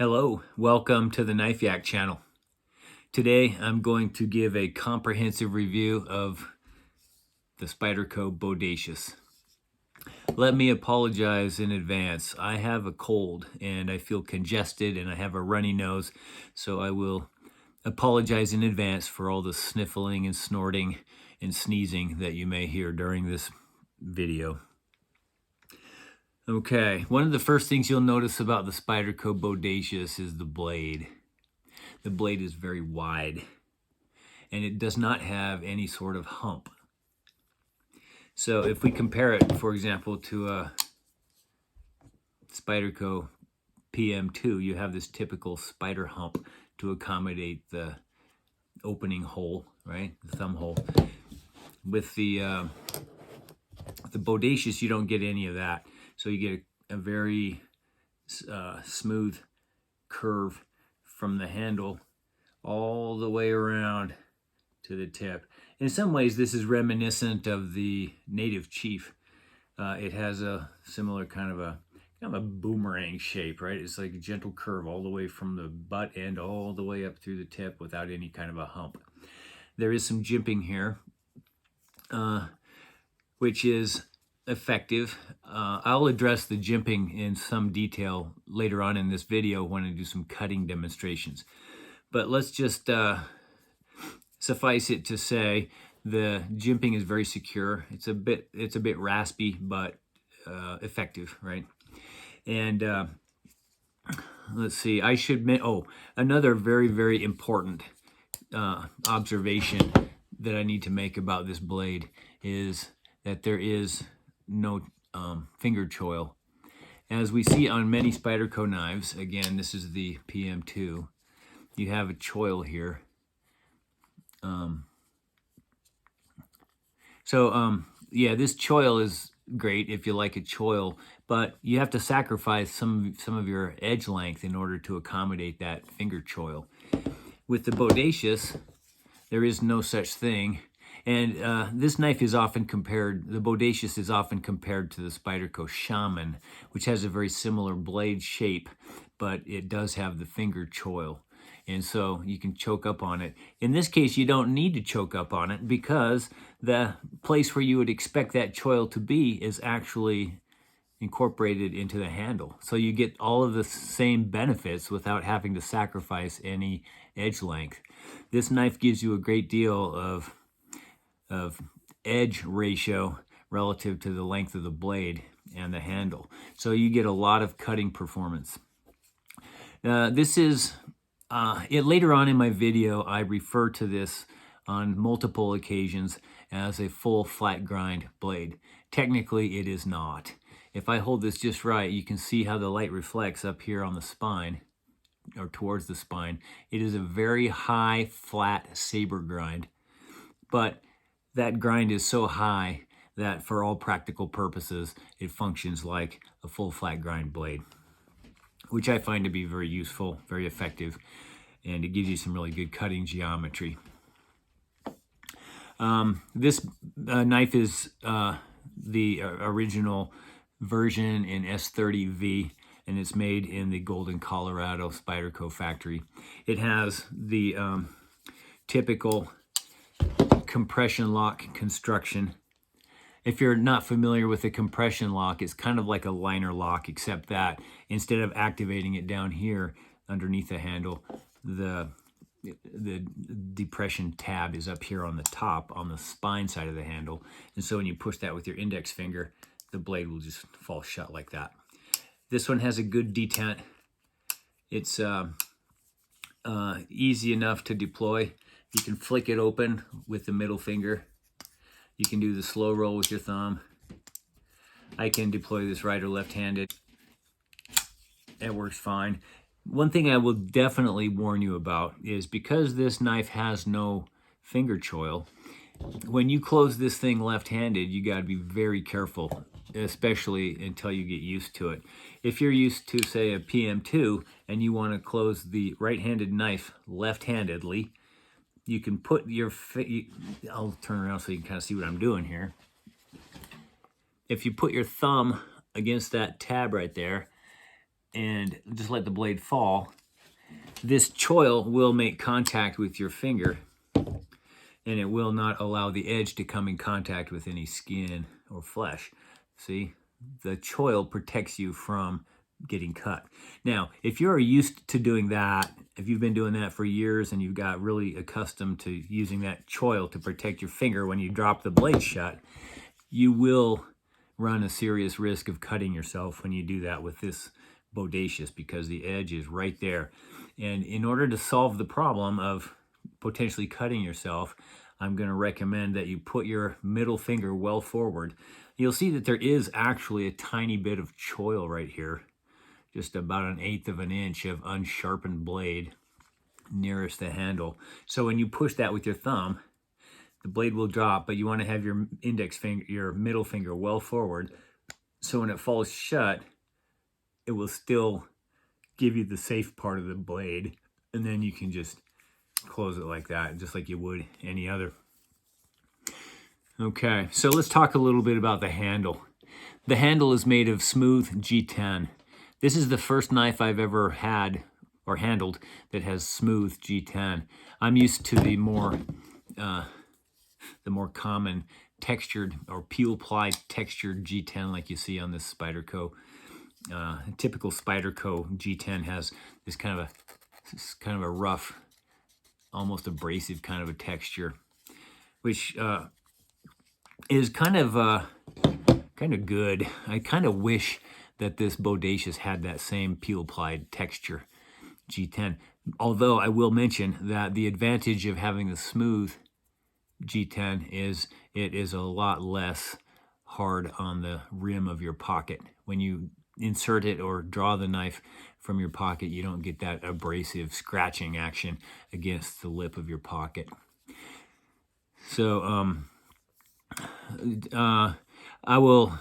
Hello, welcome to the Knife Yak channel. Today I'm going to give a comprehensive review of the Spyderco Bodacious. Let me apologize in advance. I have a cold and I feel congested and I have a runny nose, so I will apologize in advance for all the sniffling and snorting and sneezing that you may hear during this video. Okay, one of the first things you'll notice about the Spyderco Bodacious is the blade. The blade is very wide and it does not have any sort of hump. So if we compare it, for example, to a Spyderco PM2, you have this typical spider hump to accommodate the opening hole, right? The thumb hole. With the Bodacious, you don't get any of that. So you get a very smooth curve from the handle all the way around to the tip. In some ways, this is reminiscent of the native chief. It has a similar kind of a boomerang shape, right? It's like a gentle curve all the way from the butt end all the way up through the tip without any kind of a hump. There is some jimping here, which is effective. I'll address the jimping in some detail later on in this video when I do some cutting demonstrations. But let's just suffice it to say the jimping is very secure. It's a bit raspy, but effective, right? And let's see, I should another very important observation that I need to make about this blade is that there is no finger choil. As we see on many Spyderco knives, again, this is the PM2, you have a choil here. Yeah, this choil is great if you like a choil, but you have to sacrifice some of your edge length in order to accommodate that finger choil. With the Bodacious, there is no such thing. And this knife is often compared, the Bodacious is often compared to the Spyderco Shaman, which has a very similar blade shape, but it does have the finger choil. And so you can choke up on it. In this case, you don't need to choke up on it because the place where you would expect that choil to be is actually incorporated into the handle. So you get all of the same benefits without having to sacrifice any edge length. This knife gives you a great deal of edge ratio relative to the length of the blade and the handle. So you get a lot of cutting performance. This is, later on in my video, I refer to this on multiple occasions as a full flat grind blade. Technically, it is not. If I hold this just right, you can see how the light reflects up here on the spine, or towards the spine. It is a very high, flat saber grind, but that grind is so high that for all practical purposes, it functions like a full flat grind blade, which I find to be very useful, very effective, and it gives you some really good cutting geometry. This knife is the original version in S30V, and it's made in the Golden, Colorado Spyderco factory. It has the typical compression lock construction. If you're not familiar with a compression lock, it's kind of like a liner lock, except that instead of activating it down here underneath the handle, the depression tab is up here on the top, on the spine side of the handle. And so when you push that with your index finger, the blade will just fall shut like that. This one has a good detent. It's easy enough to deploy. You can flick it open with the middle finger. You can do the slow roll with your thumb. I can deploy this right or left-handed. It works fine. One thing I will definitely warn you about is because this knife has no finger choil, when you close this thing left-handed, you got to be very careful, especially until you get used to it. If you're used to, say, a PM2 and you want to close the right-handed knife left-handedly, you can put your, I'll turn around so you can kind of see what I'm doing here. If you put your thumb against that tab right there and just let the blade fall, this choil will make contact with your finger, and it will not allow the edge to come in contact with any skin or flesh. See, the choil protects you from getting cut. Now, if you're used to doing that, if you've been doing that for years and you've got really accustomed to using that choil to protect your finger when you drop the blade shut, you will run a serious risk of cutting yourself when you do that with this Bodacious, because the edge is right there. And in order to solve the problem of potentially cutting yourself, I'm going to recommend that you put your middle finger well forward. You'll see that there is actually a tiny bit of choil right here, just about 1/8 of an inch of unsharpened blade nearest the handle. So when you push that with your thumb, the blade will drop, but you want to have your index finger, your middle finger well forward, so when it falls shut, it will still give you the safe part of the blade, and then you can just close it like that, just like you would any other. Okay, so let's talk a little bit about the handle. The handle is made of smooth G10. This is the first knife I've ever had or handled that has smooth G10. I'm used to the more common textured or peel ply textured G10 like you see on this Spyderco. Typical Spyderco G10 has this kind of a rough, almost abrasive kind of a texture, which is kind of good. I kind of wish that this Bodacious had that same peel plied texture G10. Although I will mention that the advantage of having the smooth G10 is it is a lot less hard on the rim of your pocket. When you insert it or draw the knife from your pocket, you don't get that abrasive scratching action against the lip of your pocket. So I will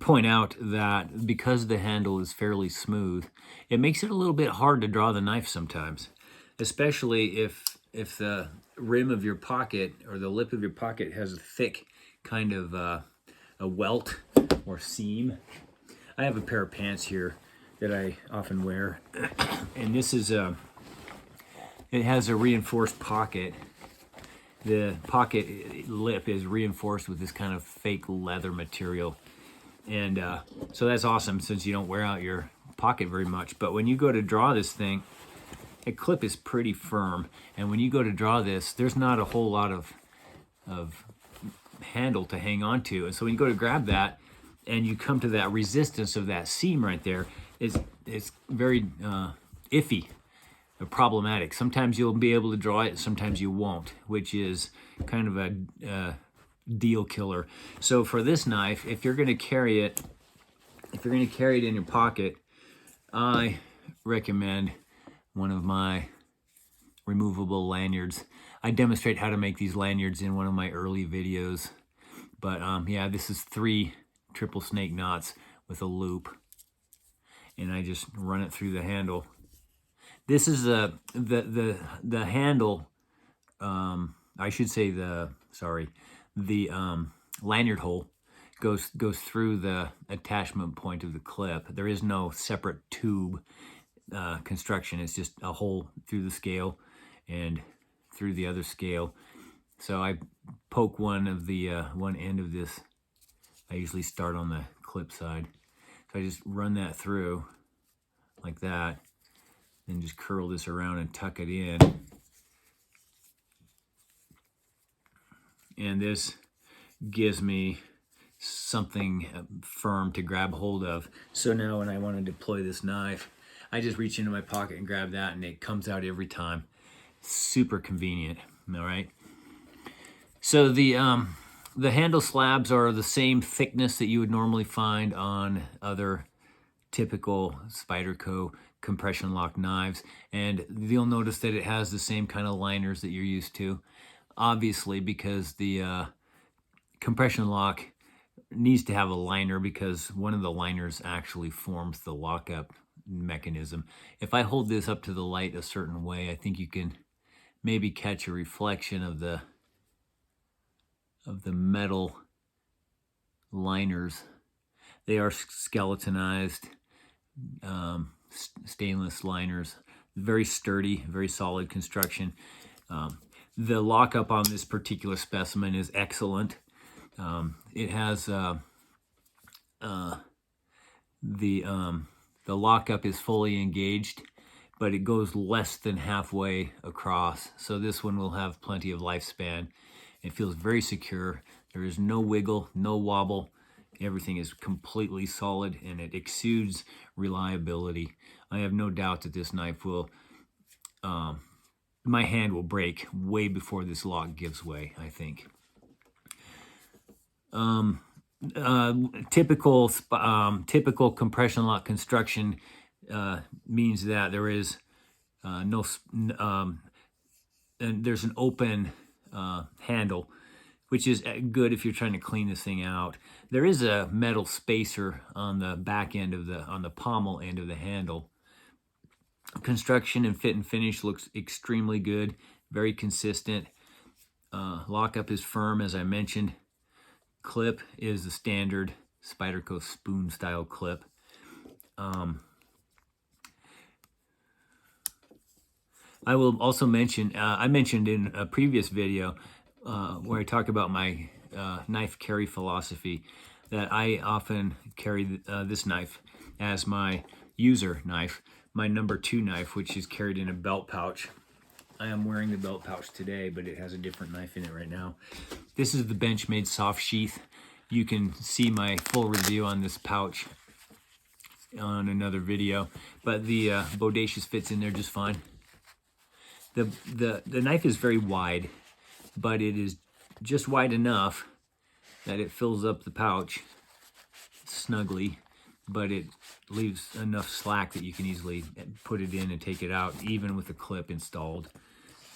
point out that because the handle is fairly smooth, it makes it a little bit hard to draw the knife sometimes, especially if the rim of your pocket or the lip of your pocket has a thick kind of a welt or seam. I have a pair of pants here that I often wear, and this is it has a reinforced pocket. The pocket lip is reinforced with this kind of fake leather material, and so that's awesome since you don't wear out your pocket very much. But when you go to draw this thing, the clip is pretty firm, and when you go to draw this, there's not a whole lot of handle to hang on to, and so when you go to grab that and you come to that resistance of that seam right there, it's very iffy, problematic. Sometimes you'll be able to draw it, sometimes you won't, which is kind of a deal killer. So for this knife, if you're going to carry it in your pocket, I recommend one of my removable lanyards. I demonstrate how to make these lanyards in one of my early videos, but yeah, this is 3 triple snake knots with a loop, and I just run it through the handle. This is the handle, I should say the lanyard hole goes through the attachment point of the clip. There is no separate tube construction. It's just a hole through the scale and through the other scale. So I poke one end of this. I usually start on the clip side. So I just run that through like that, then just curl this around and tuck it in. And this gives me something firm to grab hold of. So now when I want to deploy this knife, I just reach into my pocket and grab that, and it comes out every time. Super convenient, all right? So the handle slabs are the same thickness that you would normally find on other typical Spyderco compression lock knives, and you'll notice that it has the same kind of liners that you're used to, obviously, because the compression lock needs to have a liner because one of the liners actually forms the lockup mechanism. If I hold this up to the light a certain way, I think you can maybe catch a reflection of the metal liners They are skeletonized stainless liners, very sturdy, very solid construction. The lockup on this particular specimen is excellent. It has the lockup is fully engaged, but it goes less than halfway across. So this one will have plenty of lifespan. It feels very secure. There is no wiggle, no wobble. Everything is completely solid, and it exudes reliability. I have no doubt that this knife will, my hand will break way before this lock gives way, I think. Typical compression lock construction means that there is and there's an open handle, which is good if you're trying to clean this thing out. There is a metal spacer on the back end of on the pommel end of the handle. Construction and fit and finish looks extremely good, very consistent. Lockup is firm, as I mentioned. Clip is the standard Spyderco spoon style clip. I will also mention, I mentioned in a previous video where I talk about my knife carry philosophy, that I often carry this knife as my user knife, my number 2 knife, which is carried in a belt pouch. I am wearing the belt pouch today, but it has a different knife in it right now. This is the Benchmade soft sheath. You can see my full review on this pouch on another video, but the Bodacious fits in there just fine. The knife is very wide, but it is just wide enough that it fills up the pouch snugly, but it leaves enough slack that you can easily put it in and take it out, even with the clip installed,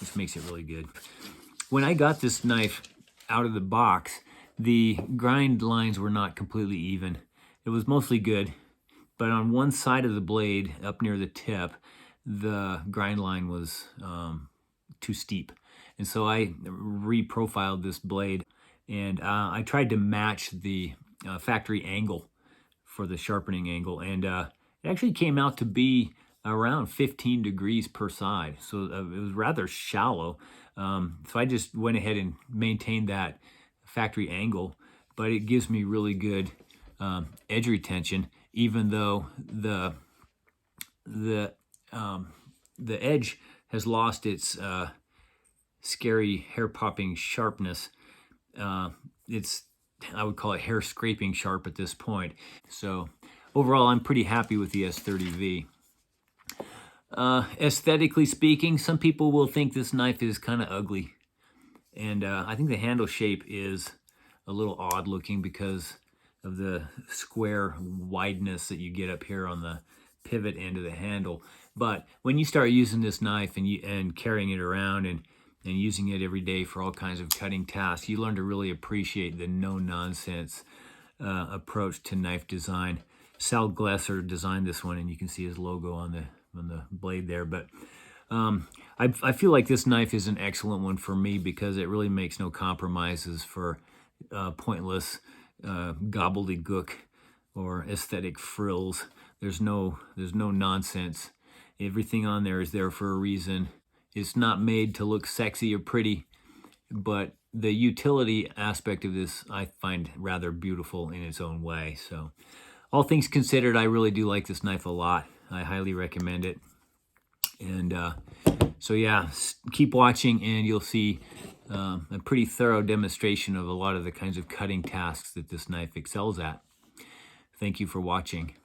which makes it really good. When I got this knife out of the box, the grind lines were not completely even. It was mostly good, but on one side of the blade, up near the tip, the grind line was too steep. And so I reprofiled this blade, and I tried to match the factory angle for the sharpening angle, and it actually came out to be around 15 degrees per side. So it was rather shallow. So I just went ahead and maintained that factory angle, but it gives me really good edge retention, even though the edge has lost its scary hair-popping sharpness. I would call it hair-scraping sharp at this point. So overall, I'm pretty happy with the S30V. Aesthetically speaking, some people will think this knife is kind of ugly. And I think the handle shape is a little odd looking because of the square wideness that you get up here on the pivot end of the handle. But when you start using this knife and carrying it around and using it every day for all kinds of cutting tasks, you learn to really appreciate the no-nonsense approach to knife design. Sal Glesser designed this one, and you can see his logo on the blade there. But I feel like this knife is an excellent one for me because it really makes no compromises for pointless gobbledygook or aesthetic frills. There's no nonsense. Everything on there is there for a reason. It's not made to look sexy or pretty, but the utility aspect of this I find rather beautiful in its own way. So all things considered, I really do like this knife a lot. I highly recommend it. And so yeah, keep watching and you'll see a pretty thorough demonstration of a lot of the kinds of cutting tasks that this knife excels at. Thank you for watching.